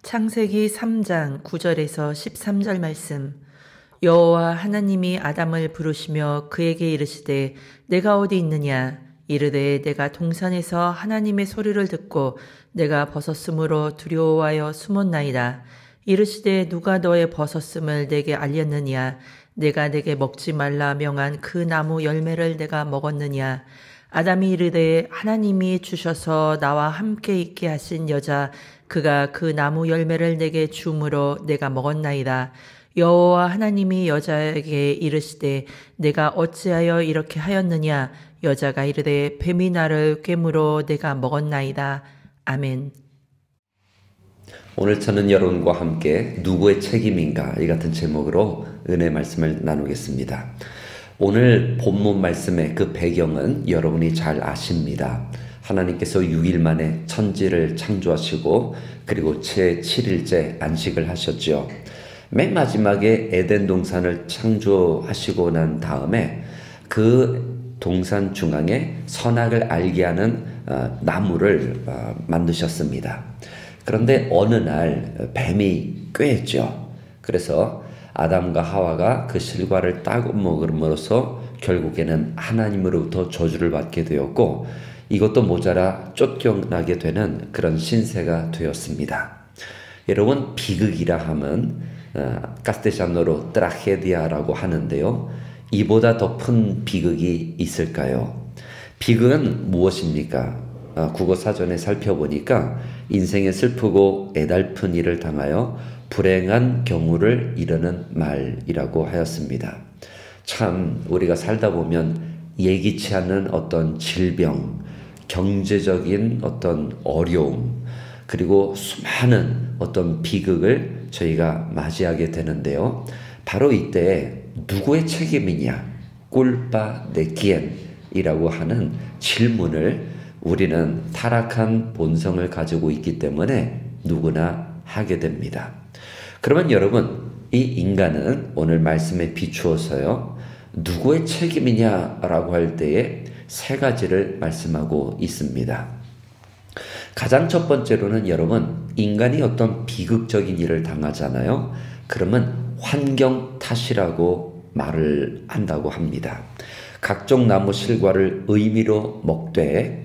창세기 3장 9절에서 13절 말씀. 여호와 하나님이 아담을 부르시며 그에게 이르시되 내가 어디 있느냐? 이르되 내가 동산에서 하나님의 소리를 듣고 내가 벗었으므로 두려워하여 숨었나이다. 이르시되 누가 너의 벗었음을 내게 알렸느냐? 내가 내게 먹지 말라 명한 그 나무 열매를 내가 먹었느냐? 아담이 이르되 하나님이 주셔서 나와 함께 있게 하신 여자 그가 그 나무 열매를 내게 주므로 내가 먹었나이다. 여호와 하나님이 여자에게 이르시되 내가 어찌하여 이렇게 하였느냐? 여자가 이르되 뱀이 나를 꿰므로 내가 먹었나이다. 아멘. 오늘 저는 여러분과 함께 누구의 책임인가 이 같은 제목으로 은혜 말씀을 나누겠습니다. 오늘 본문 말씀의 그 배경은 여러분이 잘 아십니다. 하나님께서 6일 만에 천지를 창조하시고 그리고 제7일째 안식을 하셨죠. 맨 마지막에 에덴 동산을 창조하시고 난 다음에 그 동산 중앙에 선악을 알게 하는 나무를 만드셨습니다. 그런데 어느 날 뱀이 꾀했죠. 그래서 아담과 하와가 그 실과를 따고 먹음으로써 결국에는 하나님으로부터 저주를 받게 되었고 이것도 모자라 쫓겨나게 되는 그런 신세가 되었습니다. 여러분, 비극이라 함은 카스텔리아노로 트라게디아라고 하는데요. 이보다 더 큰 비극이 있을까요? 비극은 무엇입니까? 국어사전에 살펴보니까 인생에 슬프고 애달픈 일을 당하여 불행한 경우를 이르는 말이라고 하였습니다. 참 우리가 살다 보면 예기치 않은 어떤 질병, 경제적인 어떤 어려움, 그리고 수많은 어떤 비극을 저희가 맞이하게 되는데요. 바로 이때 누구의 책임이냐? culpa de quién? 이라고 하는 질문을 우리는 타락한 본성을 가지고 있기 때문에 누구나 하게 됩니다. 그러면 여러분, 이 인간은 오늘 말씀에 비추어서요, 누구의 책임이냐라고 할 때에 세 가지를 말씀하고 있습니다. 가장 첫 번째로는 여러분, 인간이 어떤 비극적인 일을 당하잖아요. 그러면 환경 탓이라고 말을 한다고 합니다. 각종 나무 실과를 의미로 먹되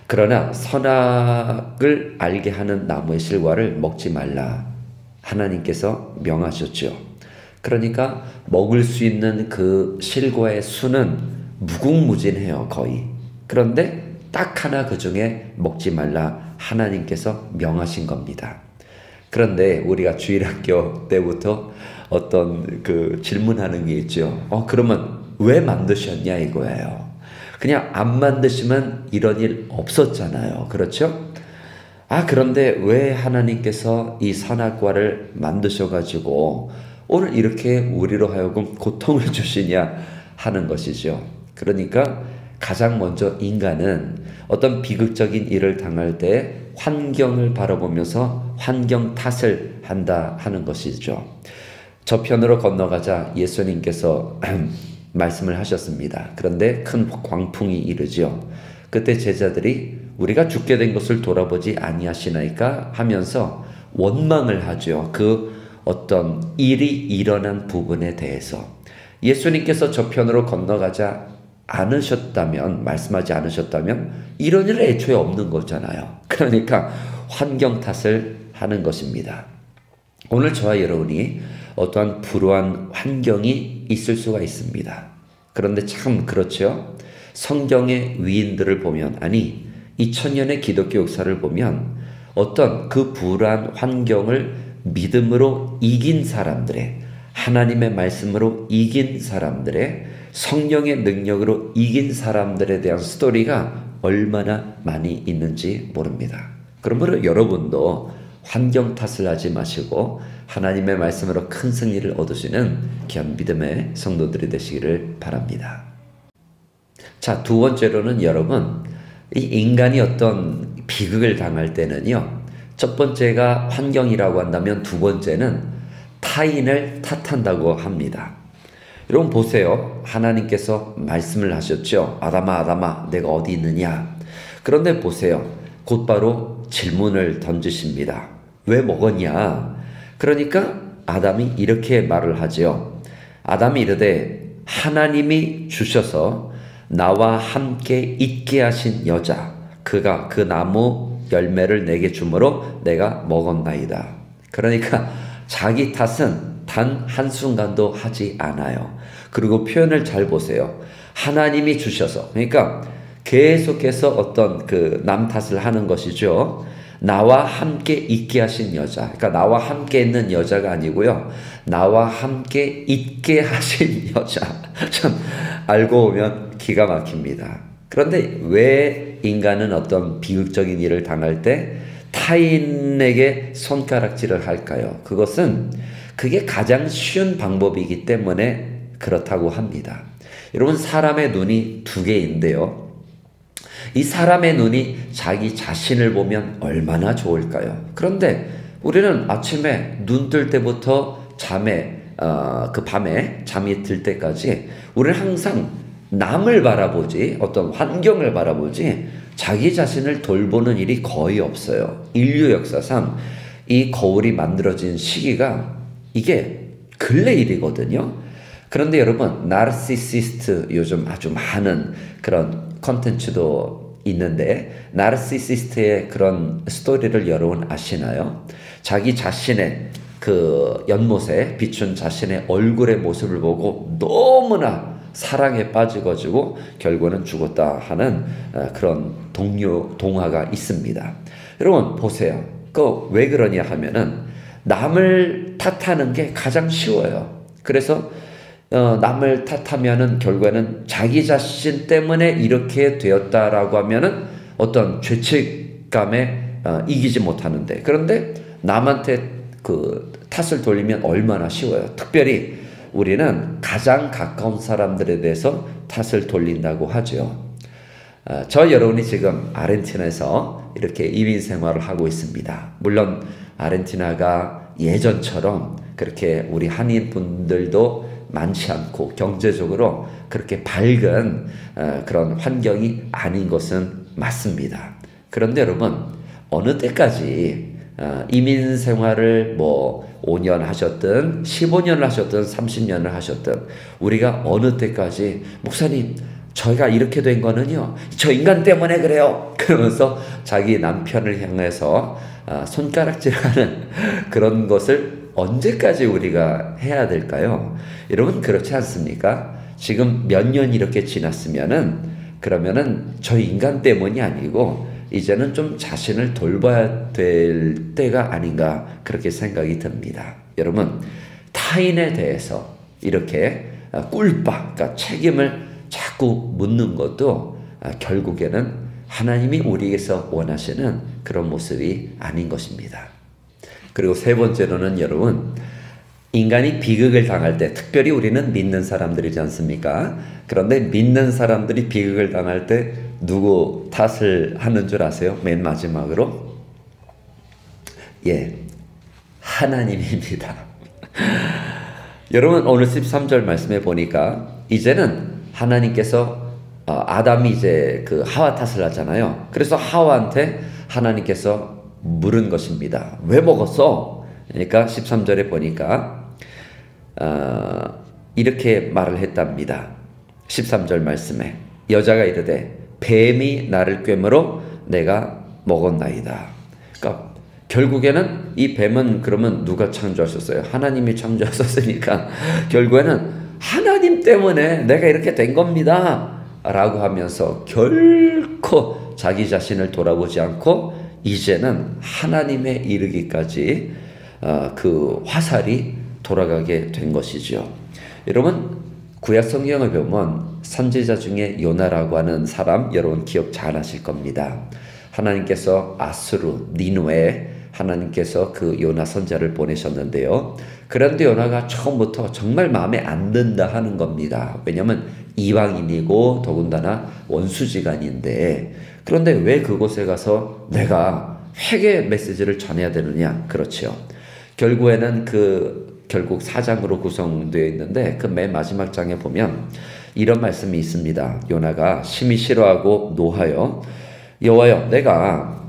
그러나 선악을 알게 하는 나무의 실과를 먹지 말라 하나님께서 명하셨죠. 그러니까 먹을 수 있는 그 실과의 수는 무궁무진해요, 거의. 그런데 딱 하나 그 중에 먹지 말라 하나님께서 명하신 겁니다. 그런데 우리가 주일학교 때부터 어떤 그 질문하는 게 있죠. 그러면 왜 만드셨냐 이거예요. 그냥 안 만드시면 이런 일 없었잖아요. 그렇죠? 그런데 왜 하나님께서 이 선악과를 만드셔가지고 오늘 이렇게 우리로 하여금 고통을 주시냐 하는 것이죠. 그러니까 가장 먼저 인간은 어떤 비극적인 일을 당할 때 환경을 바라보면서 환경 탓을 한다 하는 것이죠. 저편으로 건너가자 예수님께서 말씀을 하셨습니다. 그런데 큰 광풍이 이르죠. 그때 제자들이 우리가 죽게 된 것을 돌아보지 아니하시나이까 하면서 원망을 하죠. 그 어떤 일이 일어난 부분에 대해서. 예수님께서 저편으로 건너가자 않으셨다면, 말씀하지 않으셨다면 이런 일은 애초에 없는 거잖아요. 그러니까 환경 탓을 하는 것입니다. 오늘 저와 여러분이 어떠한 불우한 환경이 있을 수가 있습니다. 그런데 참 그렇죠. 성경의 위인들을 보면, 아니 2000년의 기독교 역사를 보면 어떤 그 불우한 환경을 믿음으로 이긴 사람들의, 하나님의 말씀으로 이긴 사람들의, 성령의 능력으로 이긴 사람들에 대한 스토리가 얼마나 많이 있는지 모릅니다. 그러므로 여러분도 환경 탓을 하지 마시고 하나님의 말씀으로 큰 승리를 얻으시는 귀한 믿음의 성도들이 되시기를 바랍니다. 자, 두 번째로는 여러분, 이 인간이 어떤 비극을 당할 때는요, 첫 번째가 환경이라고 한다면 두 번째는 타인을 탓한다고 합니다. 여러분 보세요. 하나님께서 말씀을 하셨죠. 아담아, 아담아, 내가 어디 있느냐? 그런데 보세요. 곧바로 질문을 던지십니다. 왜 먹었냐? 그러니까 아담이 이렇게 말을 하지요. 아담이 이르되 하나님이 주셔서 나와 함께 있게 하신 여자, 그가 그 나무 열매를 내게 주므로 내가 먹었나이다. 그러니까 자기 탓은 단 한순간도 하지 않아요. 그리고 표현을 잘 보세요. 하나님이 주셔서, 그러니까 계속해서 어떤 그 남 탓을 하는 것이죠. 나와 함께 있게 하신 여자, 그러니까 나와 함께 있는 여자가 아니고요, 나와 함께 있게 하신 여자. 참 알고 보면 기가 막힙니다. 그런데 왜 인간은 어떤 비극적인 일을 당할 때 타인에게 손가락질을 할까요? 그게 가장 쉬운 방법이기 때문에 그렇다고 합니다. 여러분, 사람의 눈이 두 개인데요, 이 사람의 눈이 자기 자신을 보면 얼마나 좋을까요? 그런데 우리는 아침에 눈 뜰 때부터 그 밤에 잠이 들 때까지 우리는 항상 남을 바라보지, 어떤 환경을 바라보지 자기 자신을 돌보는 일이 거의 없어요. 인류 역사상 이 거울이 만들어진 시기가 이게 근래 일이거든요. 그런데 여러분, 나르시시스트 요즘 아주 많은 그런 컨텐츠도 있는데, 나르시시스트의 그런 스토리를 여러분 아시나요? 자기 자신의 그 연못에 비춘 자신의 얼굴의 모습을 보고 너무나 사랑에 빠져가지고 결국은 죽었다 하는 그런 동화가 있습니다. 여러분 보세요. 왜 그러냐 하면은 남을 탓하는 게 가장 쉬워요. 그래서 남을 탓하면은 결국에는 자기 자신 때문에 이렇게 되었다라고 하면은 어떤 죄책감에 이기지 못하는데, 그런데 남한테 그 탓을 돌리면 얼마나 쉬워요. 특별히 우리는 가장 가까운 사람들에 대해서 탓을 돌린다고 하죠. 저 여러분이 지금 아르헨티나에서 이렇게 이민 생활을 하고 있습니다. 물론 아르헨티나가 예전처럼 그렇게 우리 한인 분들도 많지 않고 경제적으로 그렇게 밝은 그런 환경이 아닌 것은 맞습니다. 그런데 여러분, 어느 때까지 이민 생활을 5년 하셨든 15년을 하셨든 30년을 하셨든 우리가 어느 때까지 목사님 저희가 이렇게 된 거는요 저 인간 때문에 그래요 그러면서 자기 남편을 향해서 손가락질하는 그런 것을 언제까지 우리가 해야 될까요? 여러분, 그렇지 않습니까? 지금 몇 년 이렇게 그러면은 저 인간 때문이 아니고 이제는 좀 자신을 돌봐야 될 때가 아닌가, 그렇게 생각이 듭니다. 여러분, 타인에 대해서 이렇게 그러니까 책임을 자꾸 묻는 것도 결국에는 하나님이 우리에게서 원하시는 그런 모습이 아닌 것입니다. 그리고 세 번째로는 여러분, 인간이 비극을 당할 때, 특별히 우리는 믿는 사람들이지 않습니까? 그런데 믿는 사람들이 비극을 당할 때 누구 탓을 하는 줄 아세요? 맨 마지막으로? 하나님입니다. 여러분, 오늘 13절 말씀에 보니까 이제는 하나님께서 아담이 이제 그 하와 탓을 하잖아요. 그래서 하와한테 하나님께서 물은 것입니다. 왜 먹었어? 그러니까 13절에 보니까 이렇게 말을 했답니다. 13절 말씀에 여자가 이르되 뱀이 나를 꿰므로 내가 먹었나이다. 그러니까 결국에는 이 뱀은 그러면 누가 창조하셨어요? 하나님이 창조하셨으니까 결국에는 하나님 때문에 내가 이렇게 된 겁니다 라고 하면서 결코 자기 자신을 돌아보지 않고 이제는 하나님에 이르기까지 그 화살이 돌아가게 된 것이죠. 여러분, 구약 성경을 보면 선지자 중에 요나라고 하는 사람 여러분 기억 잘 하실 겁니다. 하나님께서 아수르, 니누에 하나님께서 그 요나 선지자를 보내셨는데요. 그런데 요나가 처음부터 정말 마음에 안 든다 하는 겁니다. 왜냐하면 이방인이고 더군다나 원수지간인데, 그런데 왜 그곳에 가서 내가 회개 메시지를 전해야 되느냐? 그렇죠. 결국에는 결국 4장으로 구성되어 있는데 그 맨 마지막 장에 보면 이런 말씀이 있습니다. 요나가 심히 싫어하고 노하여 여호와여, 내가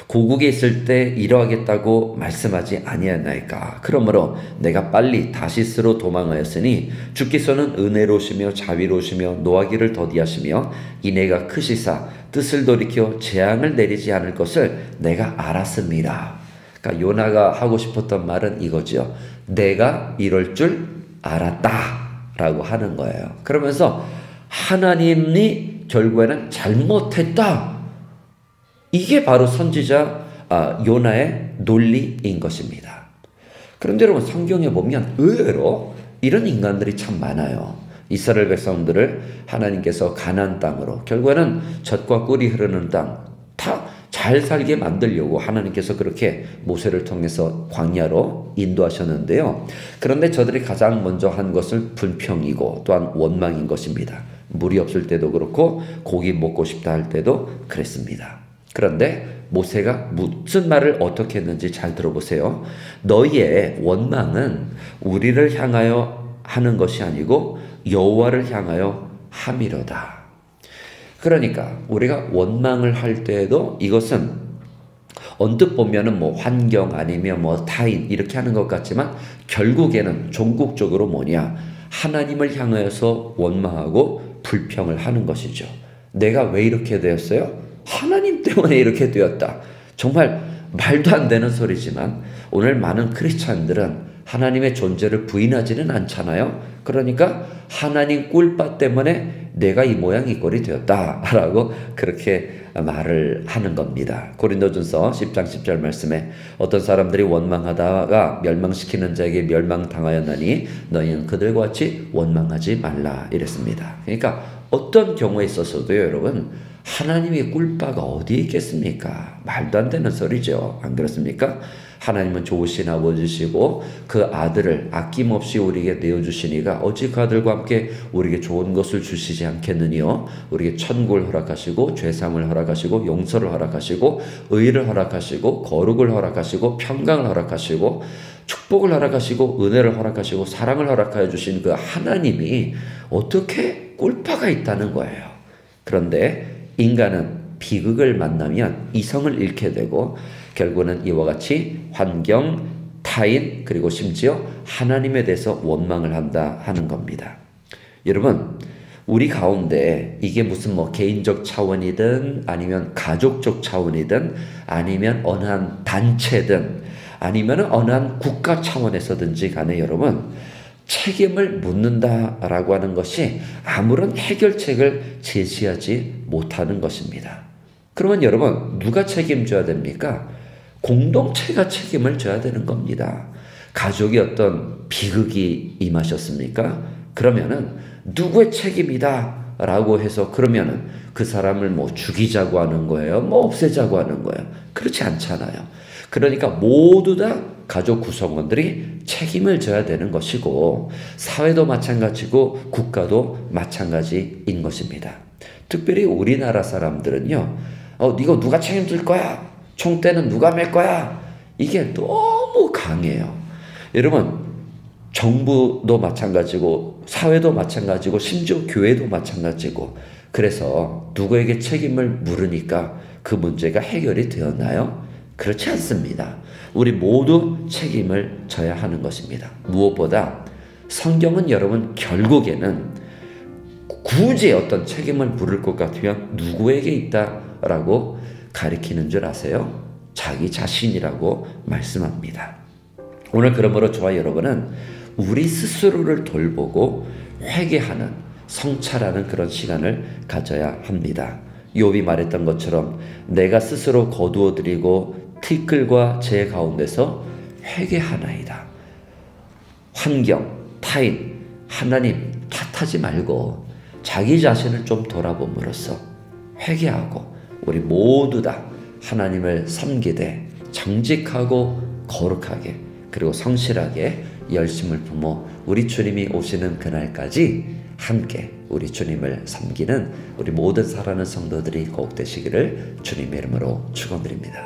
고국에 있을 때 이러하겠다고 말씀하지 아니하나이까. 그러므로 내가 빨리 다시스로 도망하였으니 주께서는 은혜로우시며 자비로우시며 노하기를 더디하시며 인애가 크시사 뜻을 돌이켜 재앙을 내리지 않을 것을 내가 알았습니다. 그러니까 요나가 하고 싶었던 말은 이거죠. 내가 이럴 줄 알았다 라고 하는 거예요. 그러면서 하나님이 결국에는 잘못했다. 이게 바로 선지자 요나의 논리인 것입니다. 그런데 여러분 성경에 보면 의외로 이런 인간들이 참 많아요. 이스라엘 백성들을 하나님께서 가나안 땅으로 결국에는 젖과 꿀이 흐르는 땅 다 잘 살게 만들려고 하나님께서 그렇게 모세를 통해서 광야로 인도하셨는데요. 그런데 저들이 가장 먼저 한 것은 불평이고 또한 원망인 것입니다. 물이 없을 때도 그렇고 고기 먹고 싶다 할 때도 그랬습니다. 그런데 모세가 무슨 말을 어떻게 했는지 잘 들어보세요. 너희의 원망은 우리를 향하여 하는 것이 아니고 여호와를 향하여 함이로다. 그러니까 우리가 원망을 할 때에도 이것은 언뜻 보면은 뭐 환경 아니면 뭐 타인 이렇게 하는 것 같지만 결국에는 종국적으로 뭐냐? 하나님을 향하여서 원망하고 불평을 하는 것이죠. 내가 왜 이렇게 되었어요? 하나님 때문에 이렇게 되었다. 정말 말도 안 되는 소리지만 오늘 많은 크리스찬들은 하나님의 존재를 부인하지는 않잖아요. 그러니까 하나님 꿀빠 때문에 내가 이 모양 이 꼴이 되었다라고 그렇게 말을 하는 겁니다. 고린도전서 10장 10절 말씀에 어떤 사람들이 원망하다가 멸망시키는 자에게 멸망당하였나니 너희는 그들과 같이 원망하지 말라 이랬습니다. 그러니까 어떤 경우에 있어서도요 여러분 하나님의 꿀바가 어디에 있겠습니까? 말도 안 되는 소리죠. 안 그렇습니까? 하나님은 좋으신 아버지시고 그 아들을 아낌없이 우리에게 내어주시니가 어찌 그 아들과 함께 우리에게 좋은 것을 주시지 않겠느니요. 우리에게 천국을 허락하시고 죄사함을 허락하시고 용서를 허락하시고 의를 허락하시고 거룩을 허락하시고 평강을 허락하시고 축복을 허락하시고 은혜를 허락하시고 사랑을 허락하여 주신 그 하나님이 어떻게 꿀바가 있다는 거예요. 그런데 인간은 비극을 만나면 이성을 잃게 되고 결국은 이와 같이 환경, 타인 그리고 심지어 하나님에 대해서 원망을 한다 하는 겁니다. 여러분 우리 가운데 이게 무슨 뭐 개인적 차원이든 아니면 가족적 차원이든 아니면 어느 한 단체든 아니면 어느 한 국가 차원에서든지 간에 여러분 책임을 묻는다라고 하는 것이 아무런 해결책을 제시하지 못하는 것입니다. 그러면 여러분 누가 책임져야 됩니까? 공동체가 책임을 져야 되는 겁니다. 가족이 어떤 비극이 임하셨습니까? 그러면은 누구의 책임이다 라고 해서 그러면은 그 사람을 뭐 죽이자고 하는 거예요? 뭐 없애자고 하는 거예요? 그렇지 않잖아요. 그러니까 모두 다 가족 구성원들이 책임을 져야 되는 것이고 사회도 마찬가지고 국가도 마찬가지인 것입니다. 특별히 우리나라 사람들은요. 이거 누가 책임질 거야? 총대는 누가 맬 거야? 이게 너무 강해요. 여러분 정부도 마찬가지고 사회도 마찬가지고 심지어 교회도 마찬가지고 그래서 누구에게 책임을 물으니까 그 문제가 해결이 되었나요? 그렇지 않습니다. 우리 모두 책임을 져야 하는 것입니다. 무엇보다 성경은 여러분 결국에는 굳이 어떤 책임을 물을 것 같으면 누구에게 있다라고 가리키는 줄 아세요? 자기 자신이라고 말씀합니다. 오늘 그러므로 저와 여러분은 우리 스스로를 돌보고 회개하는 성찰하는 그런 시간을 가져야 합니다. 욥이 말했던 것처럼 내가 스스로 거두어드리고 티끌과 재 가운데서 회개하나이다. 환경, 타인, 하나님 탓하지 말고 자기 자신을 좀 돌아봄으로써 회개하고 우리 모두 다 하나님을 섬기되 정직하고 거룩하게 그리고 성실하게 열심을 품어 우리 주님이 오시는 그날까지 함께 우리 주님을 섬기는 우리 모든 사랑하는 성도들이 꼭 되시기를 주님의 이름으로 축원드립니다.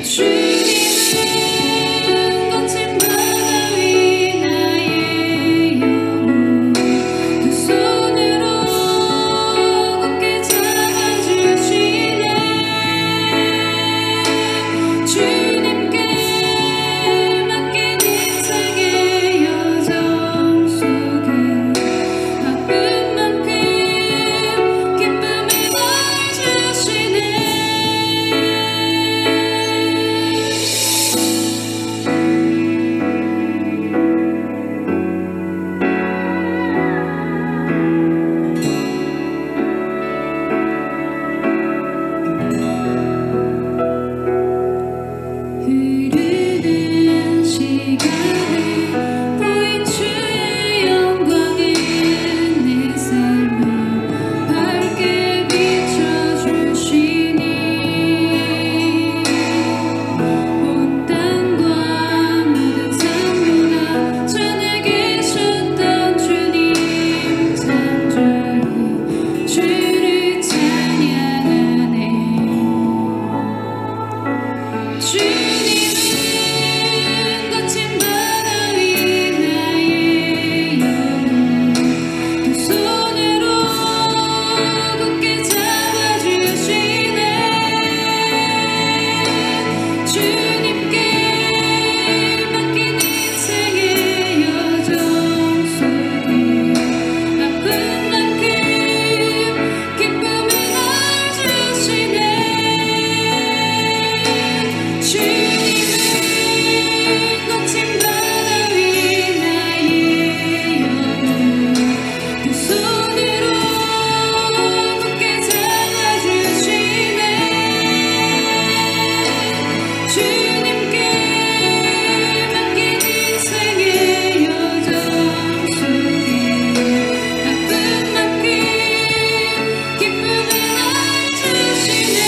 주님은 거친 바다 위 나의 영혼 두 손으로 굳게 잡아주시네. 주님께 맡긴 인생의 여정 속에 바쁜 만큼 기쁨을 더해주시네. 흐르는 시간에 보인 주의 영광은 내 삶을 밝게 비춰주시니 온 땅과 모든 삶보다 전에 계셨던 주님 잠잠히 주를 찬양하네. 주님은 거친 바다 위 나의 영혼 두 손으로 굳게 잡아주시네. 주님께 맡긴 인생의 여정 속에 아픈 만큼 기쁨을 더해주시네. 주님은 거친 바다 위 나의 영혼 두 손으로 굳게 잡아주시네. 주님께 맡긴 인생의 여정 속에 아픈 만큼 기쁨을 더해주시네.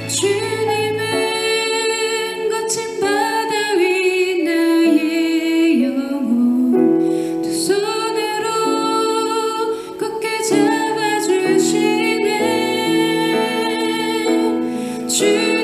주님은 거친 바다 위 나의 영혼 두 손으로 굳게 잡아주시네. 주님은